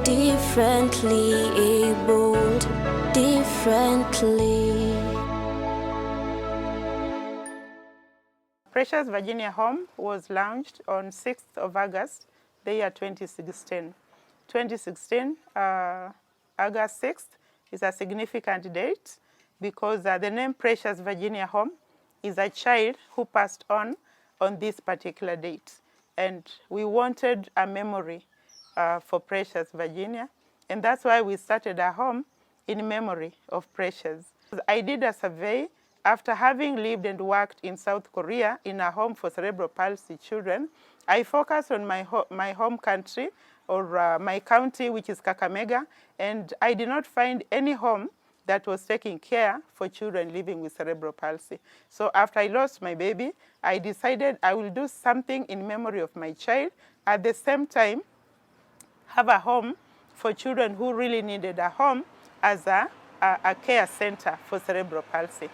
differently abled, differently. Precious Virginia Home was launched on 6th of August, the year 2016. 2016, August 6th, is a significant date because the name Precious Virginia Home is a child who passed on this particular date. And we wanted a memory for Precious Virginia, and that's why we started a home in memory of Precious. I did a survey after having lived and worked in South Korea in a home for cerebral palsy children. I focused on my home country, or my county, which is Kakamega, and I did not find any home that was taking care for children living with cerebral palsy. So after I lost my baby, I decided I will do something in memory of my child, at the same time have a home for children who really needed a home as a care center for cerebral palsy.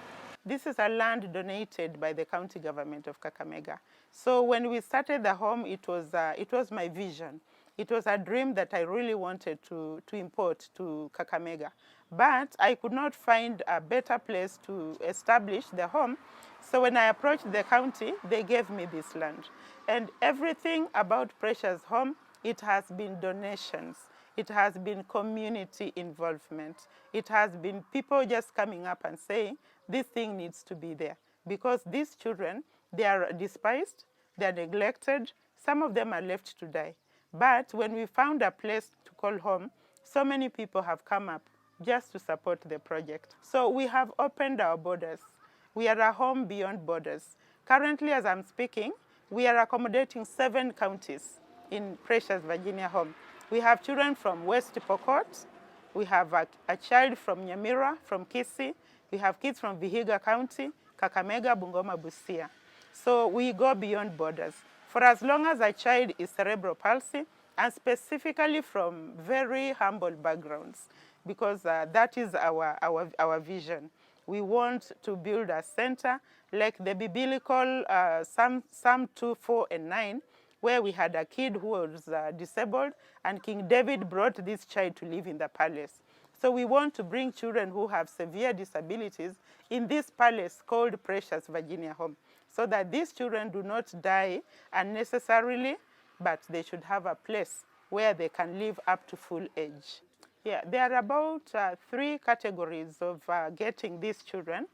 This is a land donated by the county government of Kakamega. So when we started the home, it was my vision. It was a dream that I really wanted to import to Kakamega. But I could not find a better place to establish the home. So when I approached the county, they gave me this land. And everything about Precious Home, it has been donations. It has been community involvement. It has been people just coming up and saying, this thing needs to be there. Because these children, they are despised, they are neglected, some of them are left to die. But when we found a place to call home, so many people have come up just to support the project. So we have opened our borders. We are a home beyond borders. Currently, as I'm speaking, we are accommodating 7 counties in Precious Virginia Home. We have children from West Pokot. We have a child from Nyamira, from Kisii. We have kids from Vihiga County, Kakamega, Bungoma, Busia. So we go beyond borders. For as long as a child is cerebral palsy, and specifically from very humble backgrounds, because that is our vision. We want to build a center like the biblical Psalm 2, 4, and 9, where we had a kid who was disabled, and King David brought this child to live in the palace. So we want to bring children who have severe disabilities in this palace called Precious Virginia Home, so that these children do not die unnecessarily, but they should have a place where they can live up to full age. Yeah, there are about 3 categories of getting these children.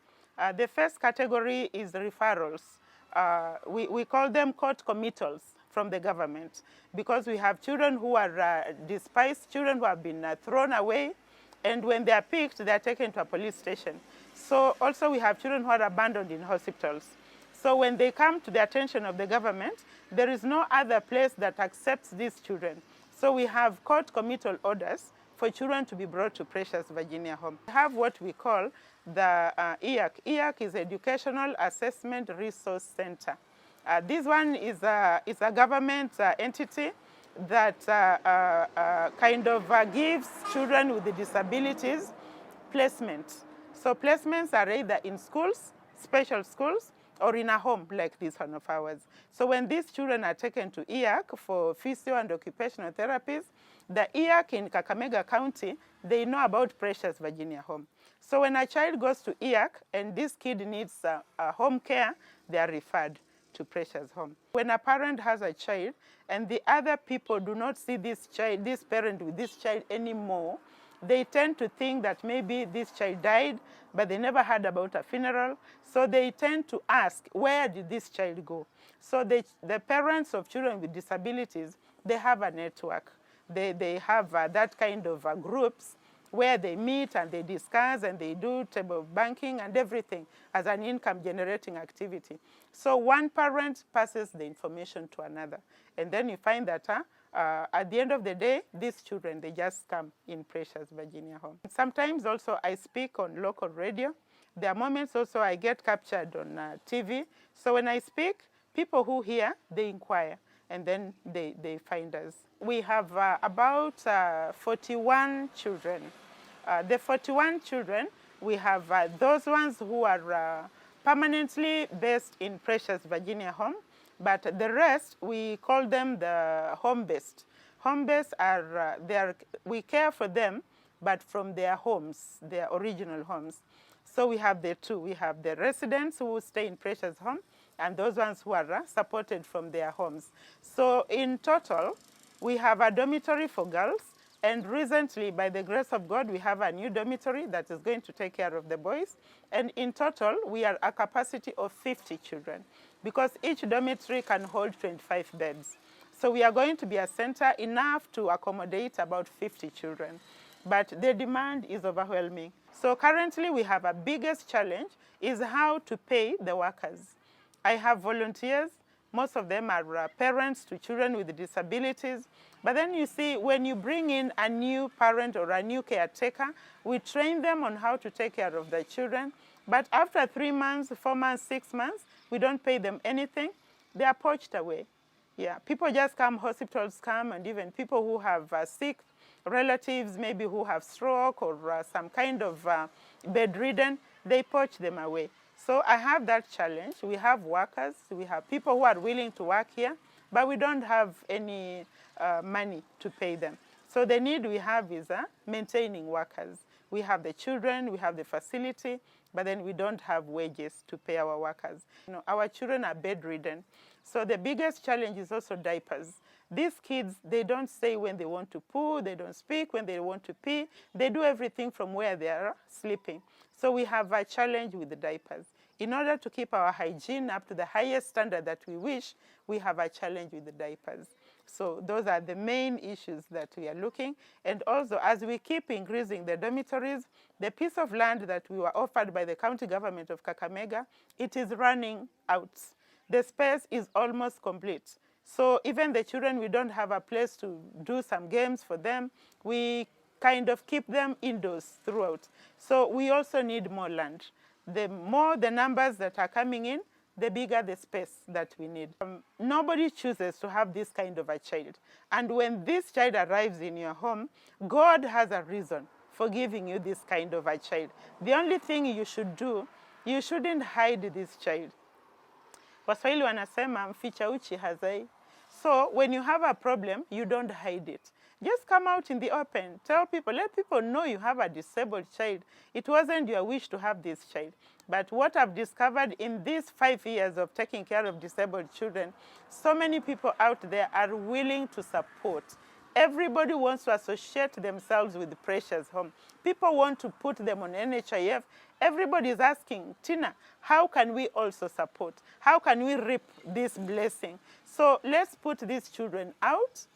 The first category is referrals. We call them court committals from the government, because we have children who are despised, children who have been thrown away, and when they are picked, they are taken to a police station. So also we have children who are abandoned in hospitals. So when they come to the attention of the government, there is no other place that accepts these children. So we have court committal orders for children to be brought to Precious Virginia Home. We have what we call the EAC. EAC is Educational Assessment Resource Center. This one is a government entity that kind of gives children with disabilities placement. So placements are either in schools, special schools, or in a home like this one of ours. So when these children are taken to EAC for physio and occupational therapies, the EAC in Kakamega County, they know about Precious Virginia Home. So when a child goes to EAC and this kid needs a home care, they are referred to Precious Home. When a parent has a child and the other people do not see this child, this parent with this child anymore, they tend to think that maybe this child died, but they never heard about a funeral. So they tend to ask, where did this child go? So the parents of children with disabilities, they have a network. They have that kind of groups where they meet and they discuss and they do table banking and everything as an income generating activity. So one parent passes the information to another. And then you find that at the end of the day, these children, they just come in Precious Virginia Home. Sometimes also I speak on local radio. There are moments also I get captured on TV. So when I speak, people who hear, they inquire, and then they find us. We have about 41 children. The 41 children, we have those ones who are permanently based in Precious Virginia Home, but the rest, we call them the home-based. Home-based are, we care for them, but from their homes, their original homes. So we have the two. We have the residents who stay in Precious home and those ones who are supported from their homes. So in total, we have a dormitory for girls, and recently, by the grace of God, we have a new dormitory that is going to take care of the boys. And in total, we are a capacity of 50 children because each dormitory can hold 25 beds. So we are going to be a center enough to accommodate about 50 children. But the demand is overwhelming. So currently, we have a biggest challenge is how to pay the workers. I have volunteers. Most of them are parents to children with disabilities. But then you see, when you bring in a new parent or a new caretaker, we train them on how to take care of the children. But after 3 months, 4 months, 6 months, we don't pay them anything. They are poached away. Yeah, people just come, hospitals come, and even people who have sick relatives, maybe who have stroke or some kind of bedridden, they poach them away. So I have that challenge. We have workers, we have people who are willing to work here, but we don't have any money to pay them. So the need we have is maintaining workers. We have the children, we have the facility, but then we don't have wages to pay our workers. You know, our children are bedridden. So the biggest challenge is also diapers. These kids, they don't say when they want to poo, they don't speak when they want to pee. They do everything from where they are sleeping. So we have a challenge with the diapers. In order to keep our hygiene up to the highest standard that we wish, we have a challenge with the diapers. So those are the main issues that we are looking. And also, as we keep increasing the dormitories, the piece of land that we were offered by the county government of Kakamega, it is running out. The space is almost complete. So even the children, we don't have a place to do some games for them. We kind of keep them indoors throughout. So we also need more land. The more the numbers that are coming in, the bigger the space that we need. Nobody chooses to have this kind of a child. And when this child arrives in your home, God has a reason for giving you this kind of a child. The only thing you should do, you shouldn't hide this child. Waswahili wanasema mficha uchi hazai. So when you have a problem, you don't hide it. Just come out in the open. Tell people, let people know you have a disabled child. It wasn't your wish to have this child. But what I've discovered in these 5 years of taking care of disabled children, so many people out there are willing to support. Everybody wants to associate themselves with Precious Home. People want to put them on NHIF. Everybody is asking, Tina, how can we also support? How can we reap this blessing? So let's put these children out,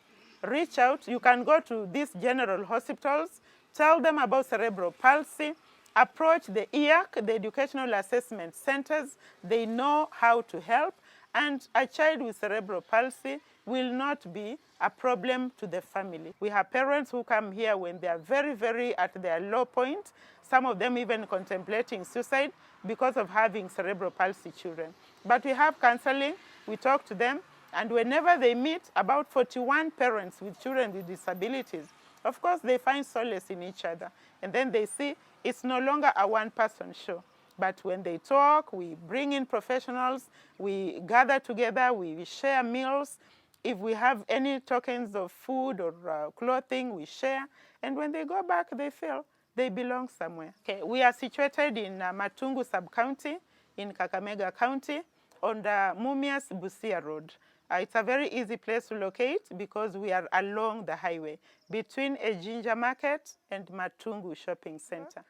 reach out. You can go to these general hospitals, tell them about cerebral palsy, approach the EAC, the Educational Assessment Centers. They know how to help. And a child with cerebral palsy will not be a problem to the family. We have parents who come here when they are very, very at their low point, some of them even contemplating suicide because of having cerebral palsy children. But we have counseling, we talk to them, and whenever they meet about 41 parents with children with disabilities, of course they find solace in each other. And then they see it's no longer a one-person show. But when they talk, we bring in professionals, we gather together, we share meals. If we have any tokens of food or clothing, we share. And when they go back, they feel they belong somewhere. Okay, we are situated in Matungu sub-county in Kakamega County on the Mumias Busia Road. It's a very easy place to locate because we are along the highway between a ginger market and Matungu Shopping Center.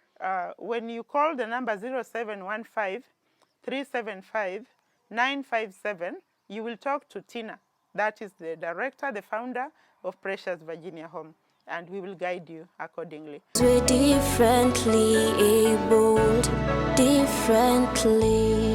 When you call the number 0715-375-957, you will talk to Tina. That is the director, the founder of Precious Virginia Home, and we will guide you accordingly. We're differently abled, differently.